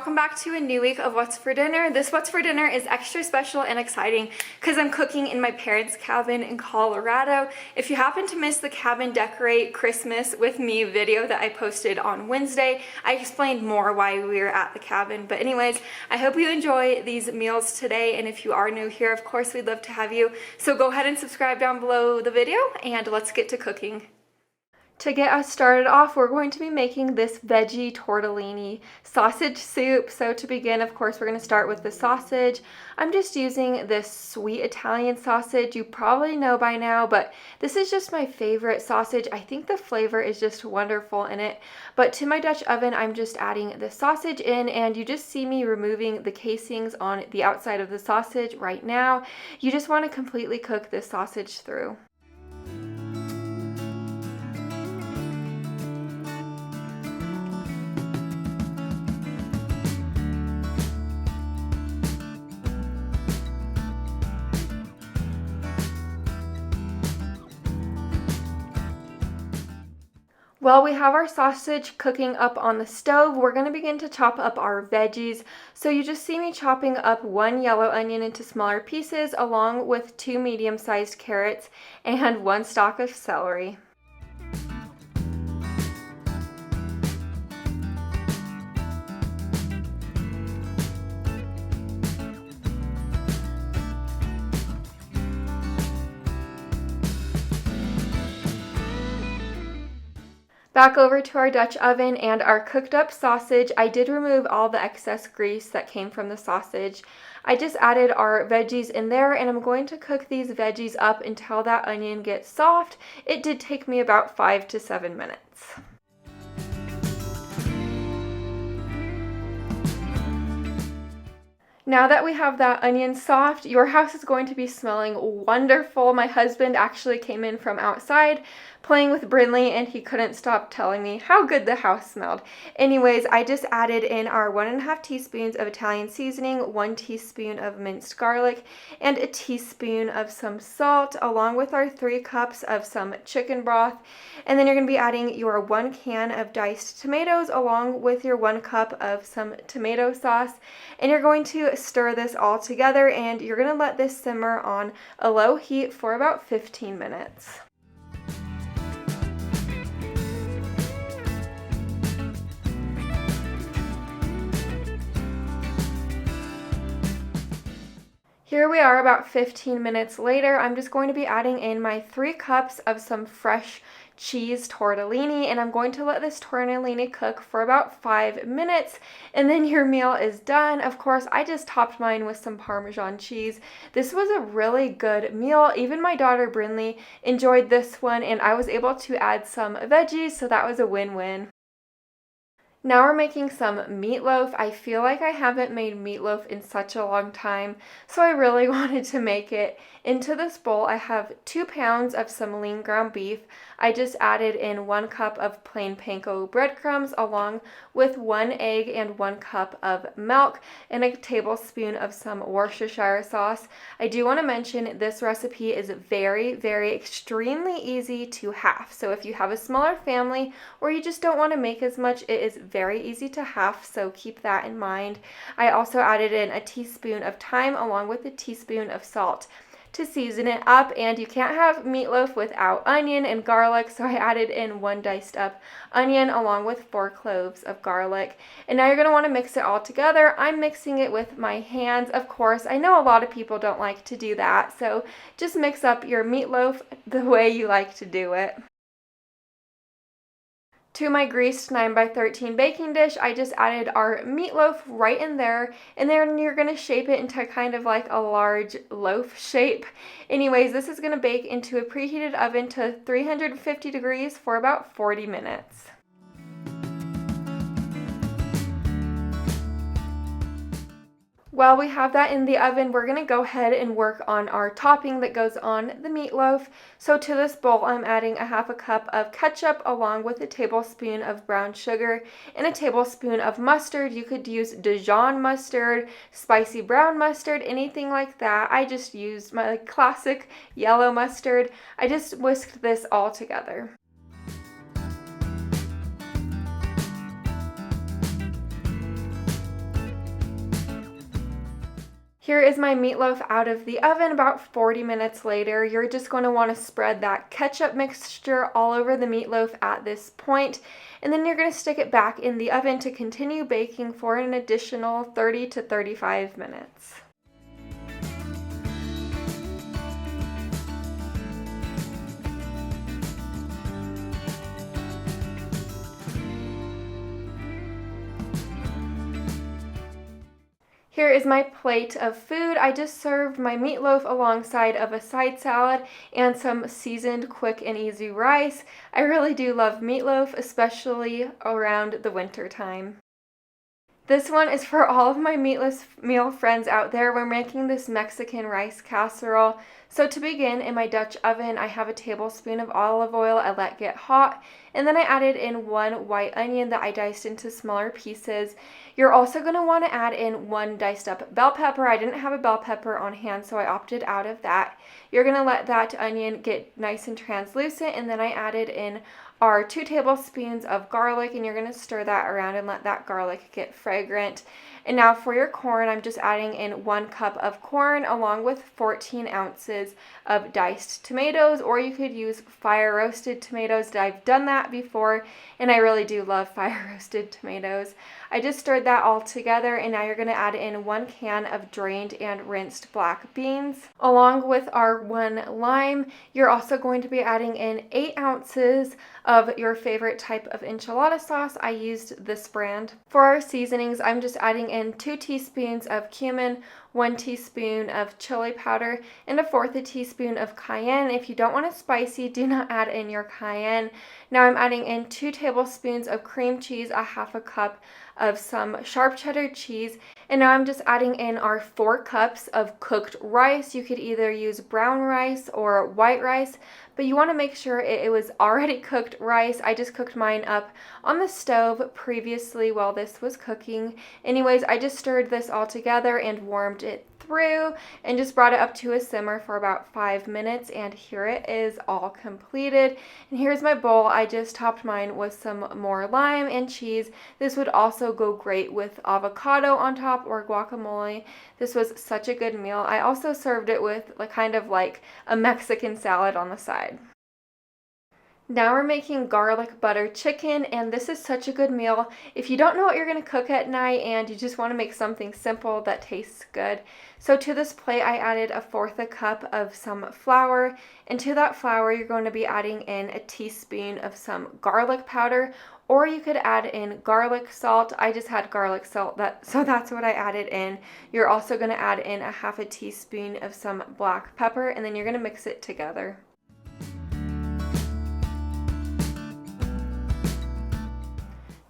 welcome back to a new week of What's for Dinner. This What's for Dinner is extra special and exciting because I'm cooking in my parents' cabin in Colorado. If you happen to miss the Cabin Decorate Christmas with Me video that I posted on Wednesday, I explained more why we were at the cabin. But anyways, I hope you enjoy these meals today, and if you are new here, of course, we'd love to have you. So go ahead and subscribe down below the video, and let's get to cooking. To get us started off, we're going to be making this veggie tortellini sausage soup. So to begin, of course, we're going to start with the sausage. I'm just using this sweet Italian sausage. You probably know by now, but this is just my favorite sausage. I think the flavor is just wonderful in it. But to my Dutch oven, I'm just adding the sausage in, and you just see me removing the casings on the outside of the sausage right now. You just want to completely cook this sausage through. While we have our sausage cooking up on the stove, we're going to begin to chop up our veggies. So you just see me chopping up one yellow onion into smaller pieces along with 2 medium-sized carrots and 1 stalk of celery. Back over to our Dutch oven and our cooked up sausage. I did remove all the excess grease that came from the sausage. I just added our veggies in there, and I'm going to cook these veggies up until that onion gets soft. It did take me about 5 to 7 minutes. Now that we have that onion soft, your house is going to be smelling wonderful. My husband actually came in from outside playing with Brinley, and he couldn't stop telling me how good the house smelled. Anyways, I just added in our 1.5 teaspoons of Italian seasoning, 1 teaspoon of minced garlic, and a teaspoon of some salt, along with our 3 cups of some chicken broth. And then you're going to be adding your 1 can of diced tomatoes, along with your 1 cup of some tomato sauce. And you're going to stir this all together, and you're going to let this simmer on a low heat for about 15 minutes. Here we are about 15 minutes later. I'm just going to be adding in my 3 cups of some fresh cheese tortellini, and I'm going to let this tortellini cook for about 5 minutes, and then your meal is done. Of course, I just topped mine with some Parmesan cheese. This was a really good meal. Even my daughter Brinley enjoyed this one, and I was able to add some veggies, so that was a win-win. Now we're making some meatloaf. I feel like I haven't made meatloaf in such a long time, so I really wanted to make it. Into this bowl, I have 2 pounds of some lean ground beef. I just added in 1 cup of plain panko breadcrumbs, along with 1 egg and 1 cup of milk, and a tablespoon of some Worcestershire sauce. I do want to mention this recipe is very, very extremely easy to half. So if you have a smaller family or you just don't want to make as much, it is very easy to half, so keep that in mind. I also added in a teaspoon of thyme along with a teaspoon of salt to season it up, and you can't have meatloaf without onion and garlic, so I added in 1 diced up onion along with 4 cloves of garlic. And now you're going to want to mix it all together. I'm mixing it with my hands, of course. I know a lot of people don't like to do that, so just mix up your meatloaf the way you like to do it. To my greased 9x13 baking dish, I just added our meatloaf right in there, and then you're going to shape it into kind of like a large loaf shape. Anyways, this is going to bake into a preheated oven to 350 degrees for about 40 minutes. While we have that in the oven, we're going to go ahead and work on our topping that goes on the meatloaf. So to this bowl, I'm adding a 1/2 cup of ketchup along with a tablespoon of brown sugar and a tablespoon of mustard. You could use Dijon mustard, spicy brown mustard, anything like that. I just used my classic yellow mustard. I just whisked this all together. Here is my meatloaf out of the oven about 40 minutes later. You're just going to want to spread that ketchup mixture all over the meatloaf at this point, and then you're going to stick it back in the oven to continue baking for an additional 30 to 35 minutes. Here is my plate of food. I just served my meatloaf alongside of a side salad and some seasoned quick and easy rice. I really do love meatloaf, especially around the winter time. This one is for all of my meatless meal friends out there. We're making this Mexican rice casserole. So to begin, in my Dutch oven, I have a tablespoon of olive oil I let get hot, and then I added in 1 white onion that I diced into smaller pieces. You're also going to want to add in 1 diced up bell pepper. I didn't have a bell pepper on hand, so I opted out of that. You're going to let that onion get nice and translucent, and then I added in our 2 tablespoons of garlic, and you're going to stir that around and let that garlic get fragrant. And now for your corn, I'm just adding in 1 cup of corn along with 14 ounces of diced tomatoes, or you could use fire roasted tomatoes. I've done that before, and I really do love fire roasted tomatoes. I just stirred that all together, and now you're going to add in 1 can of drained and rinsed black beans. Along with our 1 lime, you're also going to be adding in 8 ounces of your favorite type of enchilada sauce. I used this brand. For our seasonings, I'm just adding in 2 teaspoons of cumin, 1 teaspoon of chili powder, and 1/4 teaspoon of cayenne. If you don't want it spicy, do not add in your cayenne. Now I'm adding in 2 tablespoons of cream cheese, 1/2 cup of some sharp cheddar cheese, and now I'm just adding in our 4 cups of cooked rice. You could either use brown rice or white rice, but you want to make sure it was already cooked rice. I just cooked mine up on the stove previously while this was cooking. Anyways, I just stirred this all together and warmed it through and just brought it up to a simmer for about 5 minutes, and here it is all completed. And here's my bowl. I just topped mine with some more lime and cheese. This would also go great with avocado on top or guacamole. This was such a good meal. I also served it with kind of like a Mexican salad on the side. Now we're making garlic butter chicken, and this is such a good meal if you don't know what you're going to cook at night and you just want to make something simple that tastes good. So to this plate, I added 1/4 cup of some flour, and to that flour, you're going to be adding in a teaspoon of some garlic powder, or you could add in garlic salt. I just had garlic salt, so that's what I added in. You're also going to add in 1/2 teaspoon of some black pepper, and then you're going to mix it together.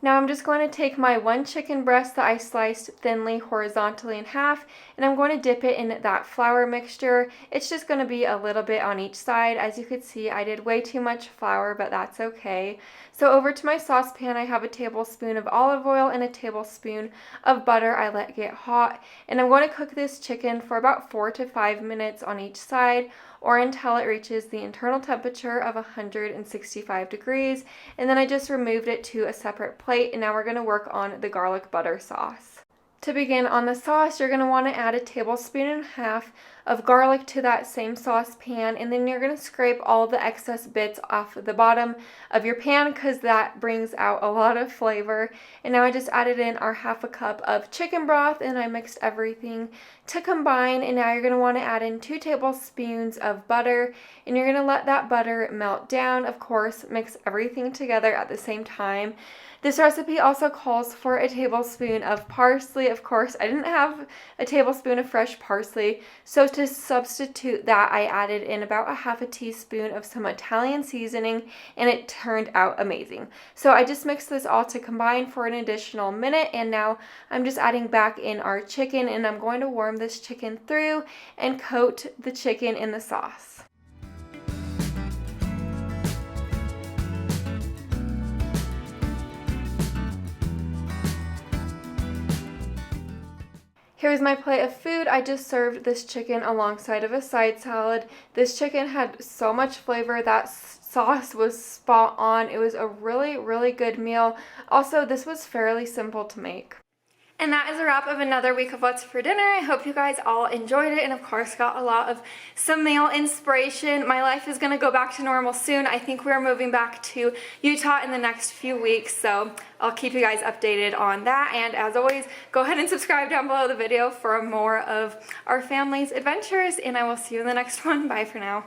Now I'm just going to take my 1 chicken breast that I sliced thinly horizontally in half, and I'm going to dip it in that flour mixture. It's just going to be a little bit on each side. As you can see, I did way too much flour, but that's okay. So over to my saucepan, I have a tablespoon of olive oil and a tablespoon of butter I let get hot, and I'm going to cook this chicken for about 4 to 5 minutes on each side, or until it reaches the internal temperature of 165 degrees, and then I just removed it to a separate plate, and now we're going to work on the garlic butter sauce. To begin on the sauce, you're going to want to add 1.5 tablespoons of garlic to that same saucepan, and then you're going to scrape all the excess bits off the bottom of your pan because that brings out a lot of flavor. And now I just added in our 1/2 cup of chicken broth, and I mixed everything to combine. And now you're going to want to add in 2 tablespoons of butter, and you're going to let that butter melt down. Of course, mix everything together at the same time. This recipe also calls for 1 tablespoon of parsley. Of course, I didn't have a tablespoon of fresh parsley, so to substitute that, I added in about 1/2 teaspoon of some Italian seasoning, and it turned out amazing. So I just mixed this all to combine for an additional minute, and now I'm just adding back in our chicken, and I'm going to warm this chicken through and coat the chicken in the sauce. Here's my plate of food. I just served this chicken alongside of a side salad. This chicken had so much flavor. That sauce was spot on. It was a really, really good meal. Also, this was fairly simple to make. And that is a wrap of another week of What's for Dinner. I hope you guys all enjoyed it and of course got a lot of some meal inspiration. My life is going to go back to normal soon. I think we're moving back to Utah in the next few weeks, so I'll keep you guys updated on that. And as always, go ahead and subscribe down below the video for more of our family's adventures, and I will see you in the next one. Bye for now.